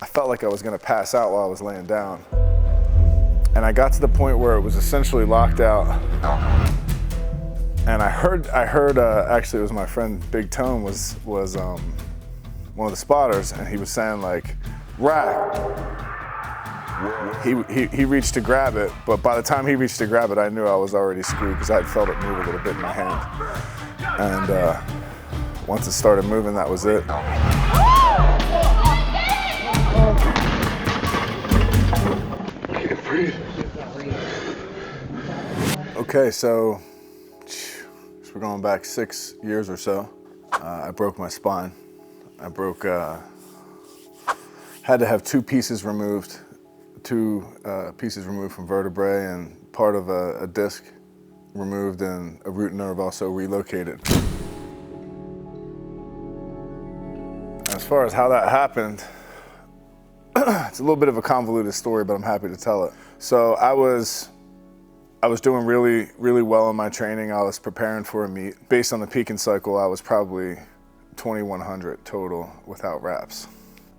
I felt like I was gonna pass out while I was laying down. And I got to the point where it was essentially locked out. And I heard actually it was my friend Big Tone was one of the spotters, and he was saying like, rack. He reached to grab it, but by the time he reached to grab it, I knew I was already screwed because I'd felt it move a little bit in my hand. And once it started moving, that was it. Can't breathe. Okay, so we're going back 6 years or so. I broke my spine. I broke, had to have two pieces removed from vertebrae, and part of a disc removed, and a root nerve also relocated. As far as how that happened, it's a little bit of a convoluted story, but I'm happy to tell it. So I was doing really, really well in my training. I was preparing for a meet. Based on the peak and cycle, I was probably 2,100 total without wraps.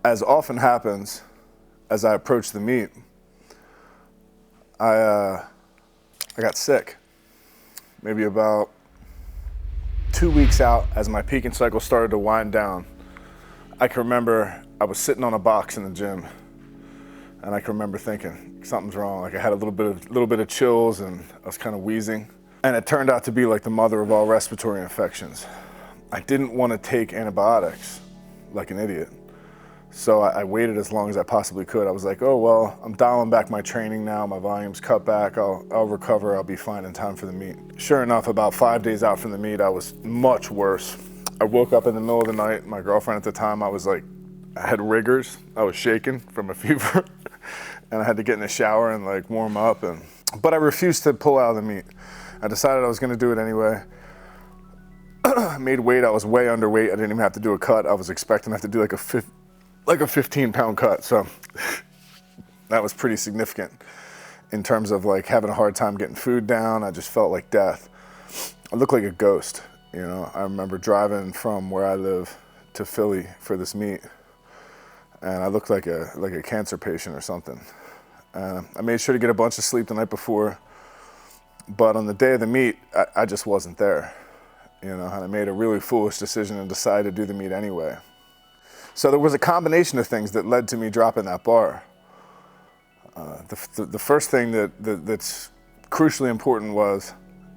As often happens, as I approached the meet, I got sick. Maybe about 2 weeks out, as my peak and cycle started to wind down, I can remember I was sitting on a box in the gym, and I can remember thinking something's wrong. Like I had a little bit of chills, and I was kind of wheezing. And it turned out to be like the mother of all respiratory infections. I didn't want to take antibiotics like an idiot. So I waited as long as I possibly could. I was like, oh, well, I'm dialing back my training now. My volume's cut back. I'll recover. I'll be fine in time for the meet. Sure enough, about 5 days out from the meet, I was much worse. I woke up in the middle of the night. My girlfriend at the time, I had rigors. I was shaking from a fever. And I had to get in the shower and like warm up. But I refused to pull out of the meet. I decided I was gonna do it anyway. I made weight. I was way underweight. I didn't even have to do a cut. I was expecting to have to do like a 15-pound cut. So that was pretty significant in terms of like having a hard time getting food down. I just felt like death. I looked like a ghost. You know, I remember driving from where I live to Philly for this meet, and I looked like a cancer patient or something. I made sure to get a bunch of sleep the night before, but on the day of the meet, I just wasn't there. You know, and I made a really foolish decision and decided to do the meet anyway. So there was a combination of things that led to me dropping that bar. The first thing that's crucially important was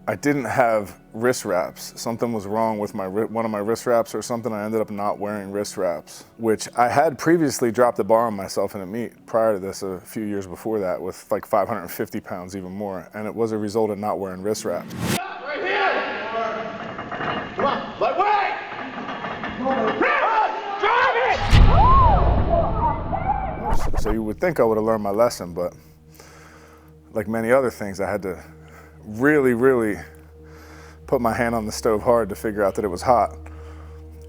I didn't have wrist wraps. Something was wrong with one of my wrist wraps or something. I ended up not wearing wrist wraps, which I had previously dropped the bar on myself in a meet prior to this, a few years before that, with like 550 pounds, even more. And it was a result of not wearing wrist wraps. Right here! Come on, let way! Drive it! So you would think I would have learned my lesson, but like many other things, I had to really, really put my hand on the stove hard to figure out that it was hot.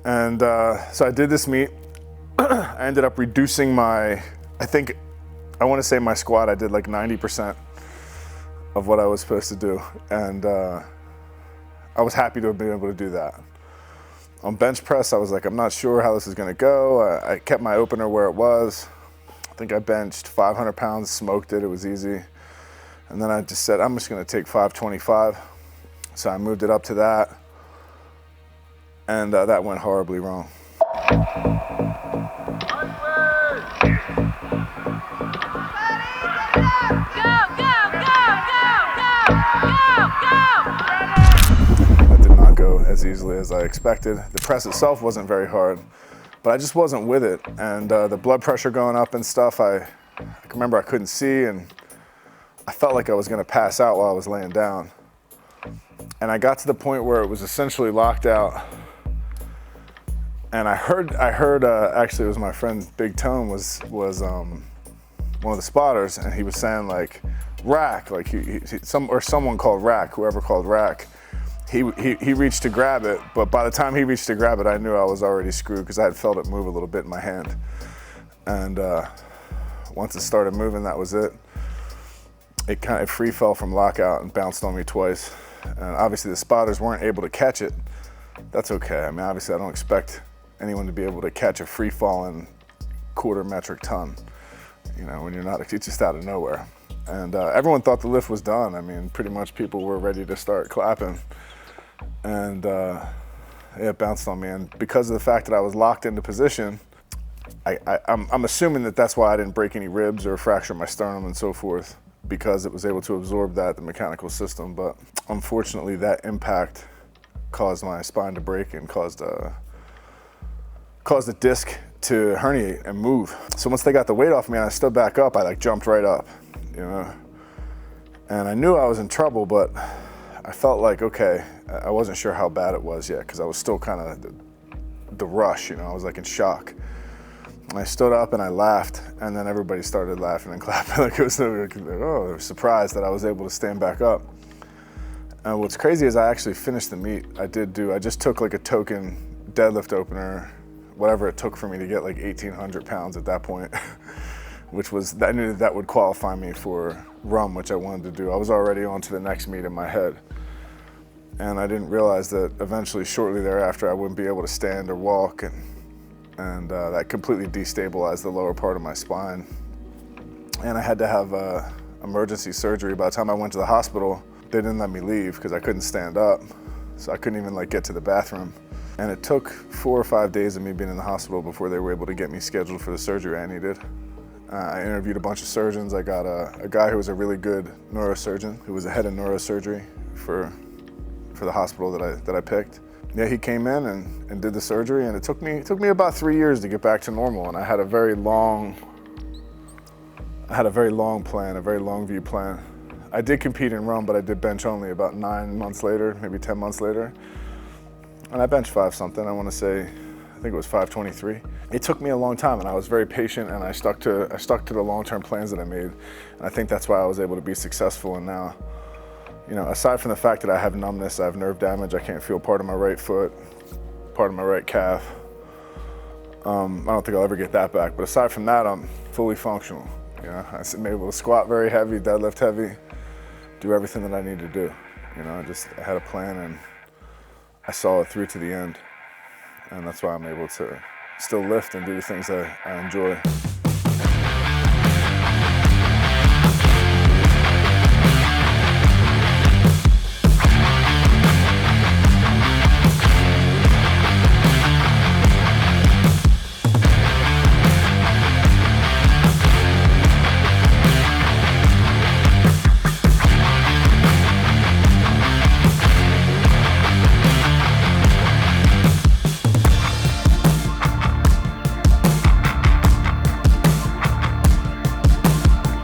And so I did this meet. I ended up reducing I want to say my squat, I did like 90% of what I was supposed to do. And I was happy to have been able to do that. On bench press, I was like, I'm not sure how this is gonna go. I kept my opener where it was. I think I benched 500 pounds, smoked it, it was easy. And then I just said, I'm just gonna take 525. So I moved it up to that. And that went horribly wrong. That did not go as easily as I expected. The press itself wasn't very hard, but I just wasn't with it. And the blood pressure going up and stuff, I can remember I couldn't see, and I felt like I was gonna pass out while I was laying down. And I got to the point where it was essentially locked out. And I heard actually it was my friend Big Tone was one of the spotters, and he was saying like, rack, like someone called rack, whoever called rack. He reached to grab it, but by the time he reached to grab it, I knew I was already screwed because I had felt it move a little bit in my hand. And once it started moving, that was it. It kind of free fell from lockout and bounced on me twice. And obviously the spotters weren't able to catch it. That's okay. I mean, obviously I don't expect anyone to be able to catch a free falling quarter metric ton, you know, when you're not, it's just out of nowhere. And everyone thought the lift was done. I mean, pretty much people were ready to start clapping. And it bounced on me. And because of the fact that I was locked into position, I'm assuming that that's why I didn't break any ribs or fracture my sternum and so forth, because it was able to absorb that, the mechanical system. But unfortunately, that impact caused my spine to break and caused the disc to herniate and move. So once they got the weight off me and I stood back up, I like jumped right up, you know? And I knew I was in trouble, but I felt like, okay, I wasn't sure how bad it was yet, because I was still kind of the rush, you know, I was like in shock. And I stood up and I laughed, and then everybody started laughing and clapping like it was, oh, they were surprised that I was able to stand back up. And what's crazy is I actually finished the meet. I just took like a token deadlift opener, whatever it took for me to get like 1,800 pounds at that point, which was, I knew that would qualify me for RUM, which I wanted to do. I was already on to the next meet in my head. And I didn't realize that eventually, shortly thereafter, I wouldn't be able to stand or walk, and that completely destabilized the lower part of my spine. And I had to have emergency surgery. By the time I went to the hospital, they didn't let me leave because I couldn't stand up. So I couldn't even like get to the bathroom. And it took 4 or 5 days of me being in the hospital before they were able to get me scheduled for the surgery I needed. I interviewed a bunch of surgeons. I got a guy who was a really good neurosurgeon, who was the head of neurosurgery for the hospital that I picked. Yeah, he came in and did the surgery, and it took me about 3 years to get back to normal. And I had a very long plan, a very long view plan. I did compete in RUM, but I did bench only about 9 months later, maybe 10 months later. And I benched 5 something, I want to say, I think it was 523. It took me a long time, and I was very patient, and I stuck to the long-term plans that I made. And I think that's why I was able to be successful. And now, you know, aside from the fact that I have numbness, I have nerve damage, I can't feel part of my right foot, part of my right calf. I don't think I'll ever get that back, but aside from that, I'm fully functional. You know, I'm able to squat very heavy, deadlift heavy, do everything that I need to do. You know, I had a plan, and I saw it through to the end. And that's why I'm able to still lift and do the things I enjoy.